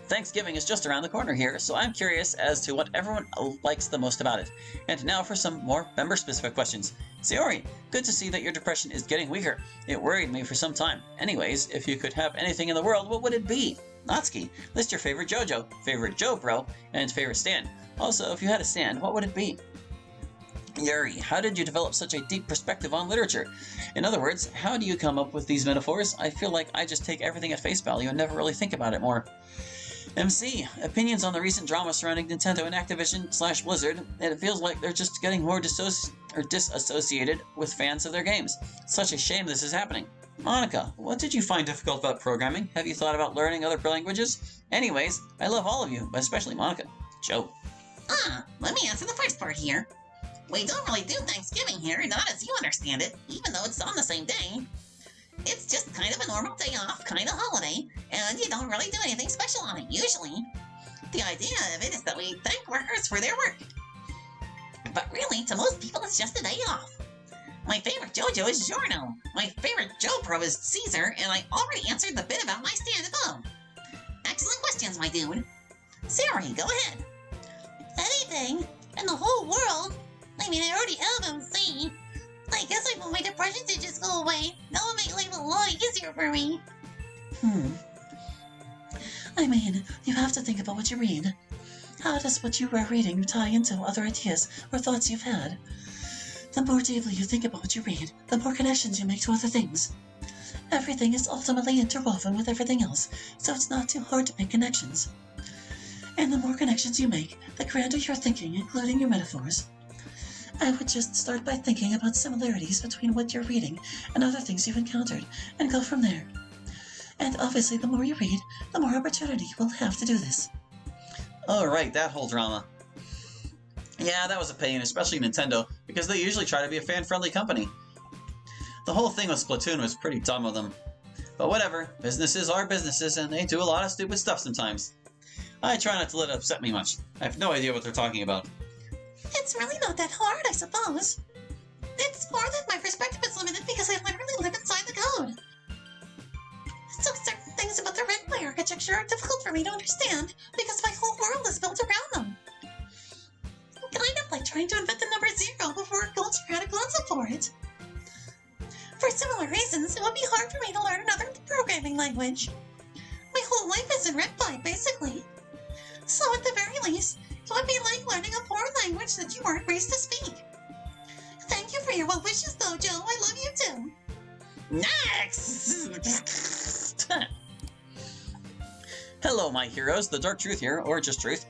Thanksgiving is just around the corner here, so I'm curious as to what everyone likes the most about it. And now for some more member-specific questions. Sayori, good to see that your depression is getting weaker. It worried me for some time. Anyways, if you could have anything in the world, what would it be? Natsuki, list your favorite JoJo, favorite JoBro, and favorite stand. Also, if you had a stand, what would it be? Yuri, how did you develop such a deep perspective on literature? In other words, how do you come up with these metaphors? I feel like I just take everything at face value and never really think about it more. MC, opinions on the recent drama surrounding Nintendo and Activision/Blizzard, and it feels like they're just getting more disassociated with fans of their games. Such a shame this is happening. Monica, what did you find difficult about programming? Have you thought about learning other languages? Anyways, I love all of you, but especially Monica. Joe. Let me answer the first part here. We don't really do Thanksgiving here, not as you understand it, even though it's on the same day. It's just kind of a normal day off, kind of holiday, and you don't really do anything special on it, usually. The idea of it is that we thank workers for their work. But really, to most people, it's just a day off. My favorite JoJo is Giorno. My favorite JoPro is Caesar, and I already answered the bit about my stand above. Excellent questions, my dude. Siri, go ahead. Anything in the whole world? I mean, I already have MC. I guess I want my depression to just go away. That would make life a lot easier for me. I mean, you have to think about what you read. How does what you are reading tie into other ideas or thoughts you've had? The more deeply you think about what you read, the more connections you make to other things. Everything is ultimately interwoven with everything else, so it's not too hard to make connections. And the more connections you make, the grander your thinking, including your metaphors. I would just start by thinking about similarities between what you're reading and other things you've encountered, and go from there. And obviously, the more you read, the more opportunity you will have to do this. Oh, right, that whole drama. Yeah, that was a pain, especially Nintendo, because they usually try to be a fan-friendly company. The whole thing with Splatoon was pretty dumb of them. But whatever, businesses are businesses, and they do a lot of stupid stuff sometimes. I try not to let it upset me much. I have no idea what they're talking about. It's really not that hard, I suppose. It's more that my perspective is limited because I literally live inside the code. So certain things about the Redplay architecture are difficult for me to understand because my whole world is built around them. Kind of like trying to invent the number 0 before a culture had a concept for it. For similar reasons, it would be hard for me to learn another programming language. My whole life is in Redplay, basically. So at the very least, it would be like learning a foreign language that you weren't raised to speak. Thank you for your well wishes, though, Joe. I love you too. Next! Hello, my heroes, the Dark Truth here, or just Truth.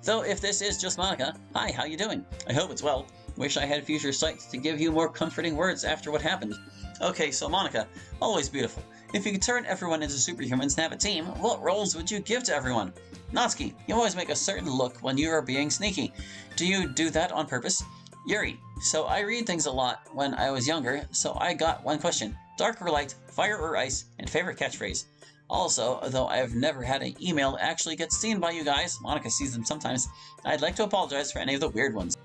So if this is just Monica, hi, how you doing? I hope it's well. Wish I had future sight to give you more comforting words after what happened. Okay, so Monica, always beautiful. If you could turn everyone into superhumans and have a team, what roles would you give to everyone? Natsuki, you always make a certain look when you are being sneaky. Do you do that on purpose? Yuri, so I read things a lot when I was younger, so I got one question. Dark or light, fire or ice, and favorite catchphrase. Also, though I've never had an email actually get seen by you guys, Monica sees them sometimes, I'd like to apologize for any of the weird ones.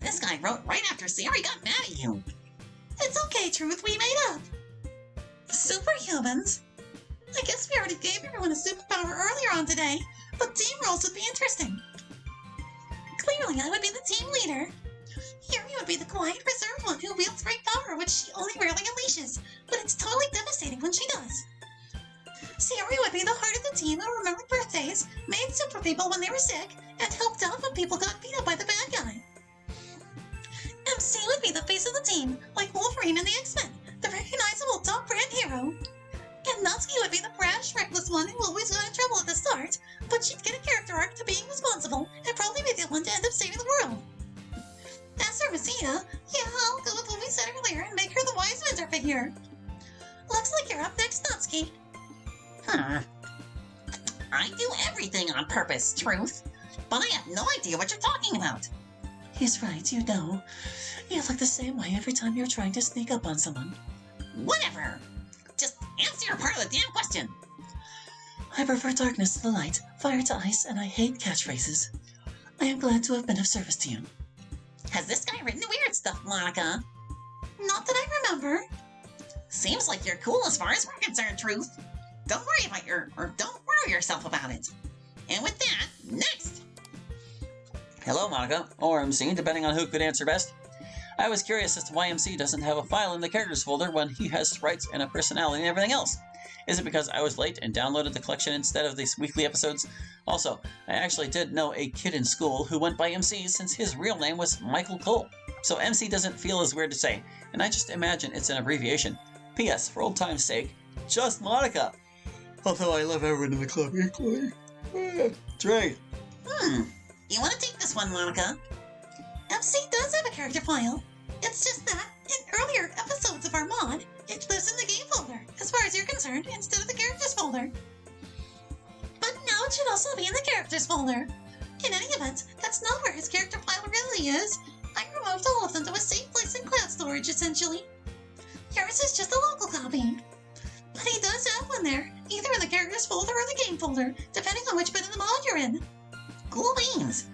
This guy wrote right after Siri got mad at you. It's okay, Truth, we made up. Superhumans? I guess we already gave everyone a superpower earlier on today, but team roles would be interesting. Clearly, I would be the team leader. Yuri would be the quiet, reserved one who wields great power, which she only rarely unleashes, but it's totally devastating when she does. Siri would be the heart of the team who remembered birthdays, made super people when they were sick, and helped out when people got beat up by the bad guy. MC would be the face of the team, like Wolverine in the X-Men, the recognizable top brand hero. And Natsuki would be the brash, reckless one who always got in trouble at the start, but she'd get a character arc to being responsible and probably be the one to end up saving the world. As for Messina, yeah, I'll go with what we said earlier and make her the wise mentor figure. Looks like you're up next, Natsuki. I do everything on purpose, Truth, but I have no idea what you're talking about. He's right, you know. You look the same way every time you're trying to sneak up on someone. Whatever. Just answer your part of the damn question. I prefer darkness to the light, fire to ice, and I hate catchphrases. I am glad to have been of service to you. Has this guy written weird stuff, Monica? Not that I remember. Seems like you're cool as far as we're concerned, Truth. Don't worry yourself about it. And with that, next! Hello, Monica, or MC, depending on who could answer best. I was curious as to why MC doesn't have a file in the characters folder when he has rights and a personality and everything else. Is it because I was late and downloaded the collection instead of these weekly episodes? Also, I actually did know a kid in school who went by MC since his real name was Michael Cole. So MC doesn't feel as weird to say, and I just imagine it's an abbreviation. P.S. For old time's sake, just Monica! Although I love everyone in the club equally. Trey. You want to take this one, Monica? MC does have a character file. It's just that, in earlier episodes of our mod, it lives in the game folder, as far as you're concerned, instead of the characters folder. But now it should also be in the characters folder. In any event, that's not where his character file really is. I removed all of them to a safe place in cloud storage, essentially. Yours is just a local copy. But he does have one there, either in the characters folder or the game folder, depending on which bit of the mod you're in. Cool beans.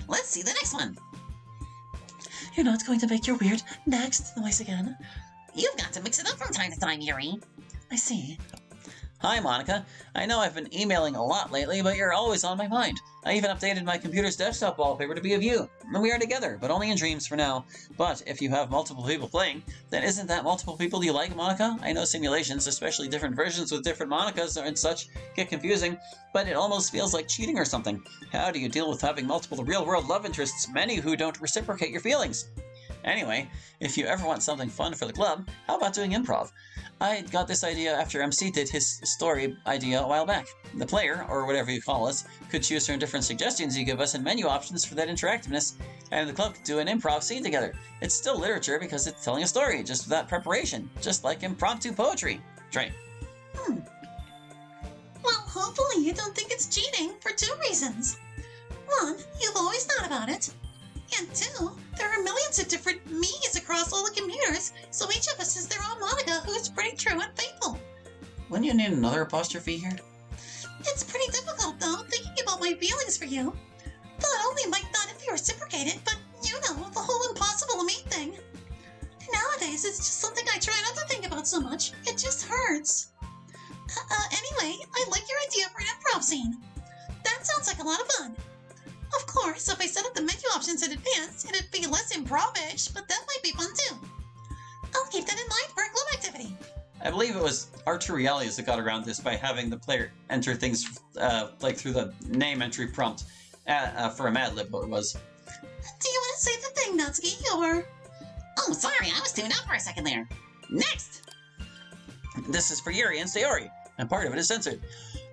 Let's see the next one. You're not going to make your weird next noise again. You've got to mix it up from time to time, Yuri. I see. Hi, Monica. I know I've been emailing a lot lately, but you're always on my mind. I even updated my computer's desktop wallpaper to be of you. And we are together, but only in dreams for now. But if you have multiple people playing, then isn't that multiple people you like, Monica? I know simulations, especially different versions with different Monicas and such, get confusing, but it almost feels like cheating or something. How do you deal with having multiple real-world love interests, many who don't reciprocate your feelings? Anyway, if you ever want something fun for the club, how about doing improv? I got this idea after MC did his story idea a while back. The player, or whatever you call us, could choose from different suggestions you give us and menu options for that interactiveness, and the club could do an improv scene together. It's still literature because it's telling a story, just without preparation, just like impromptu poetry. Trey. Well, hopefully you don't think it's cheating for two reasons. One, you've always thought about it. And two, there are millions of different me's across all the computers, so each of us is their own Monica who's pretty true and faithful. Wouldn't you need another apostrophe here? It's pretty difficult, though, thinking about my feelings for you. Not only might not if you reciprocated, but you know, the whole impossible to meet thing. Nowadays, it's just something I try not to think about so much. It just hurts. Anyway, I like your idea for an improv scene. That sounds like a lot of fun. Of course, if I set up the menu options in advance, it'd be less improv-ish, but that might be fun too. I'll keep that in mind for a club activity. I believe it was Arturialius that got around this by having the player enter things like through the name entry prompt for a Mad Lib, what it was. Do you want to say the thing, Natsuki, or...? Oh, sorry, I was tuned out for a second there. Next! This is for Yuri and Sayori, and part of it is censored.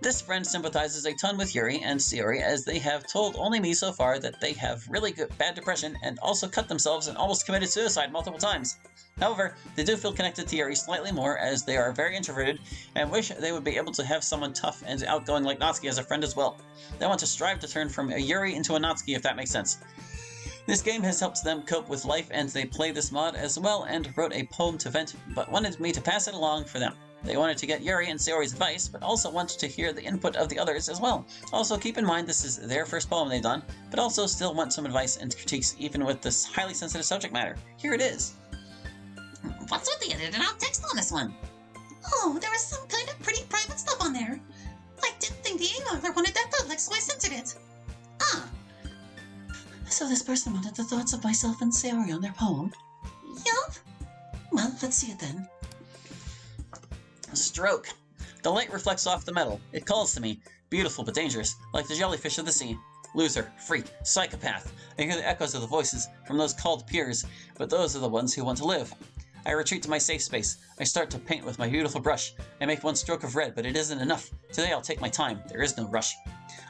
This friend sympathizes a ton with Yuri and Sayori as they have told only me so far that they have really bad depression and also cut themselves and almost committed suicide multiple times. However, they do feel connected to Yuri slightly more as they are very introverted and wish they would be able to have someone tough and outgoing like Natsuki as a friend as well. They want to strive to turn from a Yuri into a Natsuki, if that makes sense. This game has helped them cope with life and they play this mod as well and wrote a poem to vent, but wanted me to pass it along for them. They wanted to get Yuri and Sayori's advice, but also wanted to hear the input of the others as well. Also, keep in mind this is their first poem they've done, but also still want some advice and critiques even with this highly sensitive subject matter. Here it is. What's with the edited out text on this one? Oh, there was some kind of pretty private stuff on there. I didn't think the emailer wanted that public, so I censored it. Ah, So this person wanted the thoughts of myself and Sayori on their poem? Yup. Well, let's see it then. Stroke. The light reflects off the metal. It calls to me, beautiful but dangerous, like the jellyfish of the sea. Loser, freak, psychopath. I hear the echoes of the voices from those called peers, but those are the ones who want to live. I retreat to my safe space. I start to paint with my beautiful brush. I make one stroke of red, but it isn't enough. Today I'll take my time. There is no rush.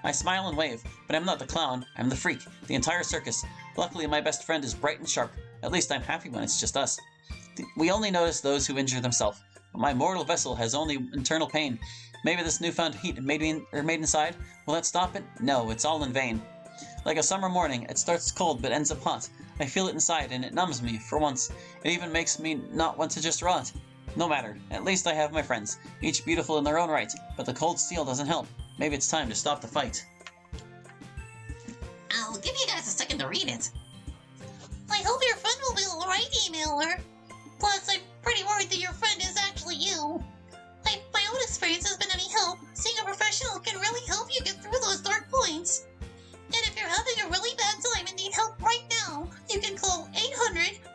I smile and wave, but I'm not the clown. I'm the freak, the entire circus. Luckily, my best friend is bright and sharp. At least I'm happy when it's just us. We only notice those who injure themselves. But my mortal vessel has only internal pain. Maybe this newfound heat made inside? Will that stop it? No, it's all in vain. Like a summer morning, it starts cold but ends up hot. I feel it inside and it numbs me, for once. It even makes me not want to just rot. No matter, at least I have my friends, each beautiful in their own right, but the cold steel doesn't help. Maybe it's time to stop the fight. I'll give you guys a second to read it. I hope your friend will be alright, emailer. Plus, I'm pretty worried that your friend is actually you. I noticed experience has been any help, seeing a professional can really help you get through those dark points. And if you're having a really bad time and need help right now, you can call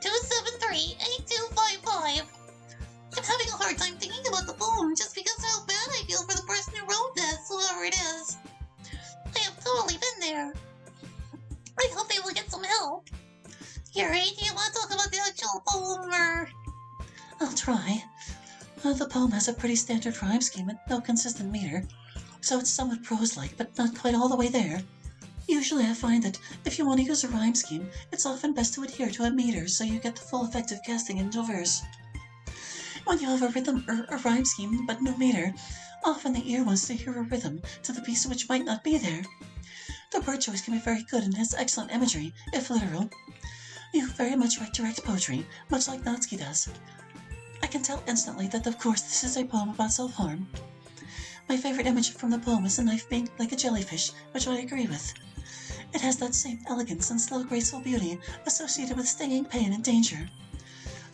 800-273-8255. I'm having a hard time thinking about the poem just because of how bad I feel for the person who wrote this, whoever it is. I have totally been there. I hope they will get some help. Yuri, do you want to talk about the actual poem, or...? I'll try. The poem has a pretty standard rhyme scheme and no consistent meter, so it's somewhat prose-like, but not quite all the way there. Usually I find that if you want to use a rhyme scheme, it's often best to adhere to a meter so you get the full effect of casting into verse. When you have a rhythm or a rhyme scheme but no meter, often the ear wants to hear a rhythm to the piece which might not be there. The word choice can be very good and has excellent imagery, if literal. You very much write direct poetry, much like Natsuki does. I can tell instantly that, of course, this is a poem about self-harm. My favorite image from the poem is a knife being like a jellyfish, which I agree with. It has that same elegance and slow, graceful beauty associated with stinging pain and danger.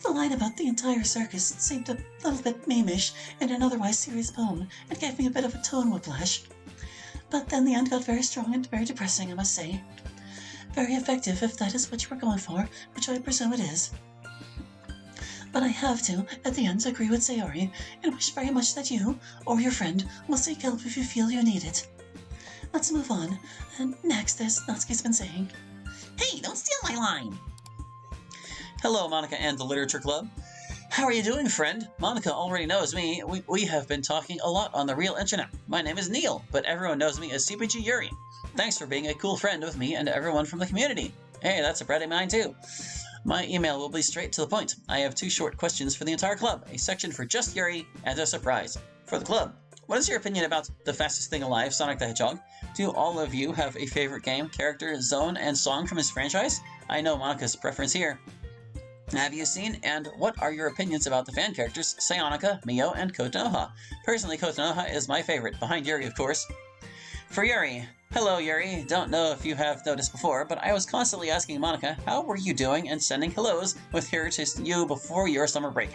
The line about the entire circus seemed a little bit memeish in an otherwise serious poem and gave me a bit of a tone whiplash. But then the end got very strong and very depressing, I must say. Very effective if that is what you were going for, which I presume it is. But I have to, at the end, agree with Sayori and wish very much that you, or your friend, will seek help if you feel you need it. Let's move on. Next, as Natsuki's been saying. Hey, don't steal my line! Hello, Monica and the Literature Club. How are you doing, friend? Monica already knows me. We have been talking a lot on the real internet. My name is Neil, but everyone knows me as CPG Yuri. Thanks for being a cool friend with me and everyone from the community. Hey, that's a friend of mine too. My email will be straight to the point. I have 2 short questions for the entire club, a section for just Yuri, and a surprise for the club. What is your opinion about the fastest thing alive, Sonic the Hedgehog? Do all of you have a favorite game, character, zone, and song from his franchise? I know Monica's preference here. Have you seen, and what are your opinions about the fan characters, Sayonica, Mio, and Kotonoha? Personally, Kotonoha is my favorite, behind Yuri, of course. For Yuri. Hello, Yuri. Don't know if you have noticed before, but I was constantly asking Monica, how were you doing, and sending hellos with her to you before your summer break.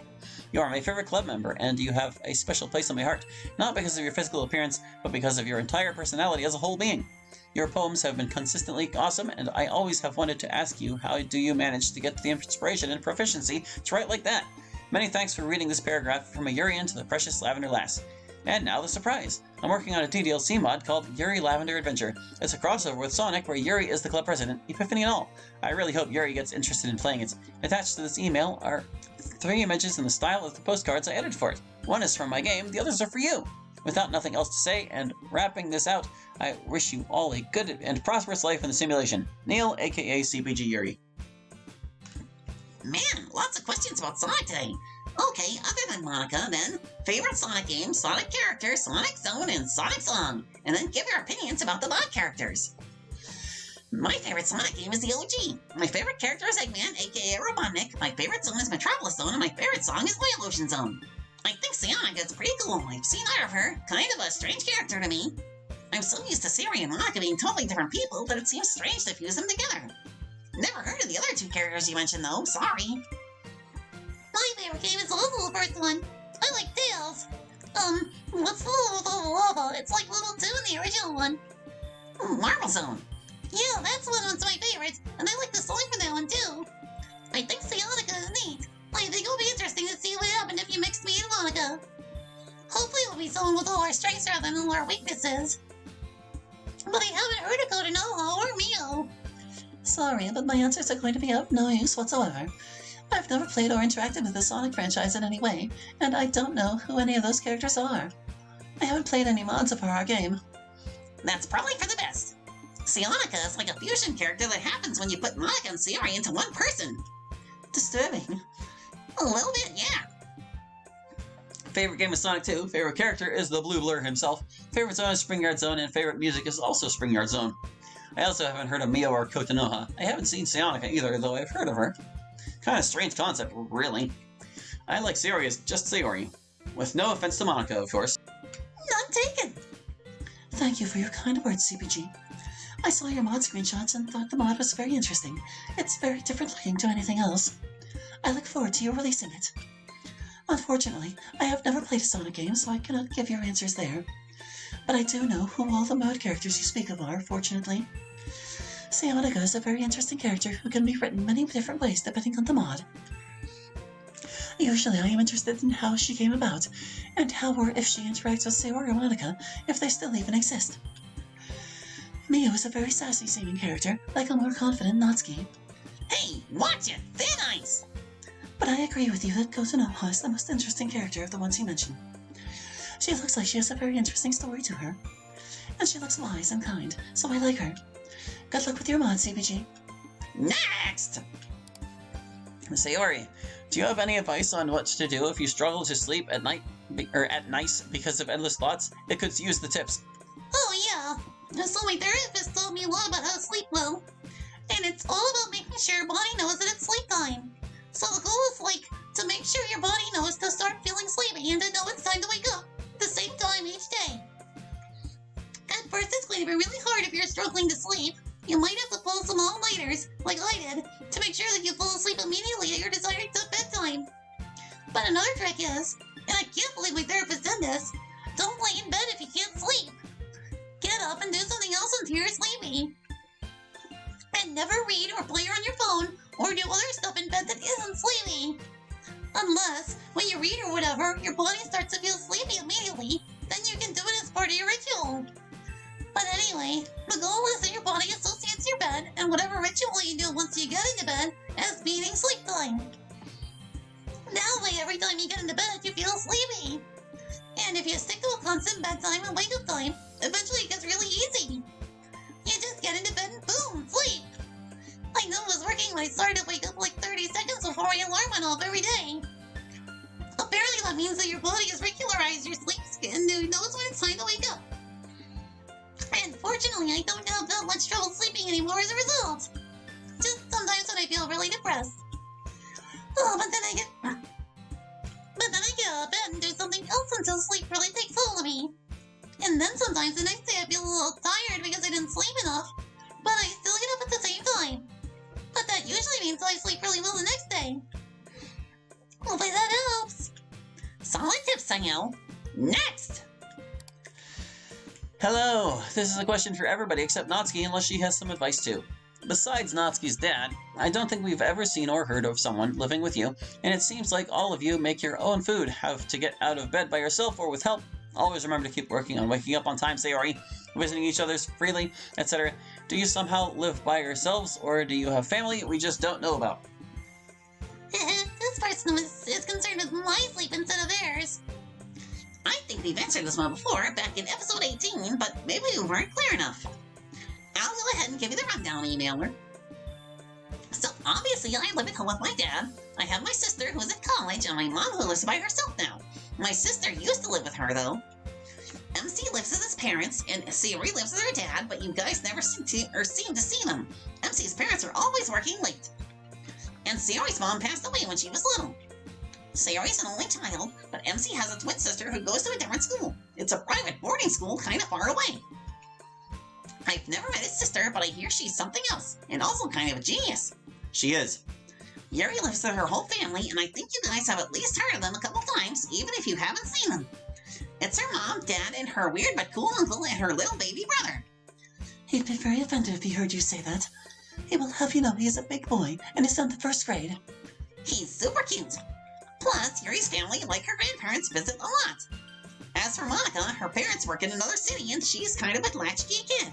You are my favorite club member, and you have a special place in my heart, not because of your physical appearance, but because of your entire personality as a whole being. Your poems have been consistently awesome, and I always have wanted to ask you, how do you manage to get the inspiration and proficiency to write like that? Many thanks for reading this paragraph from a Yurian to the precious Lavender Lass. And now the surprise! I'm working on a DDLC mod called Yuri Lavender Adventure. It's a crossover with Sonic where Yuri is the club president, Epiphany and all. I really hope Yuri gets interested in playing it. Attached to this email are 3 images in the style of the postcards I edited for it. One is from my game, the others are for you. Without nothing else to say, and wrapping this out, I wish you all a good and prosperous life in the simulation. Neil, aka CPG Yuri. Man, lots of questions about Sonic today. Okay, other than Monica, then, favorite Sonic game, Sonic character, Sonic Zone, and Sonic Song. And then give your opinions about the mod characters. My favorite Sonic game is the OG. My favorite character is Eggman, aka Robotnik. My favorite zone is Metropolis Zone, and my favorite song is Oil Ocean Zone. I think Sayonica is pretty cool. I've seen art of her. Kind of a strange character to me. I'm so used to Sayori and Monica being totally different people that it seems strange to fuse them together. Never heard of the other 2 characters you mentioned, though. Sorry. My favorite game is also the first one. I like Tails. What's the It's like level 2 in the original one. Marble Zone. Yeah, that's one's my favorite, and I like the song for that one too. I think Sayonica is neat. I think it'll be interesting to see what happened if you mixed me and Monica. Hopefully we'll be someone with all our strengths rather than all our weaknesses. But I haven't heard of Kotonoha or Mio. Sorry, but my answers are going to be of no use whatsoever. I've never played or interacted with the Sonic franchise in any way, and I don't know who any of those characters are. I haven't played any mods of our game. That's probably for the best. Sayonica is like a fusion character that happens when you put Monica and Sayori into one person. Disturbing. A little bit, yeah. Favorite game is Sonic 2. Favorite character is the Blue Blur himself. Favorite zone is Spring Yard Zone, and favorite music is also Spring Yard Zone. I also haven't heard of Mio or Kotonoha. I haven't seen Sayonica either, though I've heard of her. Kind of strange concept, really. I like Sayori as just Sayori. With no offense to Monica, of course. None taken. Thank you for your kind words, CPG. I saw your mod screenshots and thought the mod was very interesting. It's very different looking to anything else. I look forward to you releasing it. Unfortunately, I have never played a Sonic game, so I cannot give you answers there. But I do know who all the mod characters you speak of are, fortunately. Sionica is a very interesting character who can be written many different ways depending on the mod. Usually I am interested in how she came about, and how or if she interacts with Sayori or Monica, if they still even exist. Mio is a very sassy seeming character, like a more confident Natsuki. Hey, watch it! Thin ice! But I agree with you that Kotonoha is the most interesting character of the ones you mentioned. She looks like she has a very interesting story to her. And she looks wise and kind, so I like her. Good luck with your mod, CBG. Next! Sayori, do you have any advice on what to do if you struggle to sleep at night or at night because of endless thoughts? It could use the tips. Oh yeah, so my therapist told me a lot about how to sleep well. And it's all about making sure your body knows that it's sleep time. So the goal is to make sure your body knows to start feeling sleepy and to know it's time to wake up at the same time each day. At first it's going to be really hard if you're struggling to sleep. You might have to pull some all-nighters, like I did, to make sure that you fall asleep immediately at your desired bedtime. But another trick is, and I can't believe my therapist did this, don't lay in bed if you can't sleep. Get up and do something else until you're sleepy. And never read or play on your phone or do other stuff in bed that isn't sleepy. Unless, when you read or whatever, your body starts to feel sleepy immediately, then you can do it as part of your ritual. But anyway, the goal is that your body associates your bed and whatever ritual you do once you get into bed as meaning sleep time. That way, every time you get into bed, you feel sleepy. And if you stick to a constant bedtime and wake-up time, eventually it gets really easy. You just get into bed and boom, sleep. I know it was working when I started to wake up 30 seconds before my alarm went off every day. Apparently that means that your body has regularized your sleep and knows when it's time to wake up. And fortunately, I don't have that much trouble sleeping anymore as a result. Just sometimes when I feel really depressed. Oh, but then I get out of bed and do something else until sleep really takes hold of me. And then sometimes the next day I feel a little tired because I didn't sleep enough, but I still get up at the same time. But that usually means I sleep really well the next day. Hopefully that helps. Solid tips, Sanyo. Next! Hello, this is a question for everybody except Natsuki unless she has some advice too. Besides Natsuki's dad, I don't think we've ever seen or heard of someone living with you, and it seems like all of you make your own food, have to get out of bed by yourself or with help. Always remember to keep working on waking up on time, Sayori, visiting each other's freely, etc. Do you somehow live by yourselves, or do you have family we just don't know about? This person is concerned with my sleep instead of theirs. I think we've answered this one before, back in episode 18, but maybe we weren't clear enough. I'll go ahead and give you the rundown, emailer. So, obviously, I live at home with my dad. I have my sister who's at college, and my mom who lives by herself now. My sister used to live with her, though. MC lives with his parents, and Sayori lives with her dad, but you guys never seem to see them. MC's parents are always working late. And Sayori's mom passed away when she was little. Sayori's an only child, but MC has a twin sister who goes to a different school. It's a private boarding school kind of far away. I've never met his sister, but I hear she's something else, and also kind of a genius. She is. Yuri lives with her whole family, and I think you guys have at least heard of them a couple times, even if you haven't seen them. It's her mom, dad, and her weird but cool uncle and her little baby brother. He'd be very offended if he heard you say that. He will have you know he is a big boy and is in the first grade. He's super cute. Plus, Yuri's family, like her grandparents, visit a lot. As for Monica, her parents work in another city, and she's kind of a latchkey kid.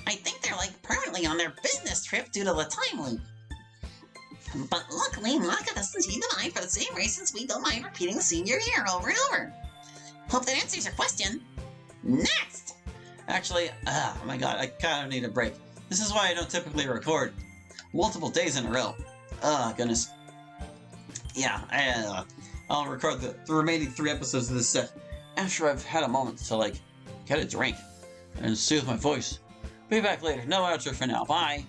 I think they're permanently on their business trip due to the time loop. But luckily, Monica doesn't seem to mind for the same reasons we don't mind repeating the senior year over and over. Hope that answers your question. Next! Actually, oh my god, I kind of need a break. This is why I don't typically record multiple days in a row. Oh, goodness. Yeah, I'll record the remaining 3 episodes of this set after I've had a moment to, get a drink and soothe my voice. Be back later. No outro for now. Bye.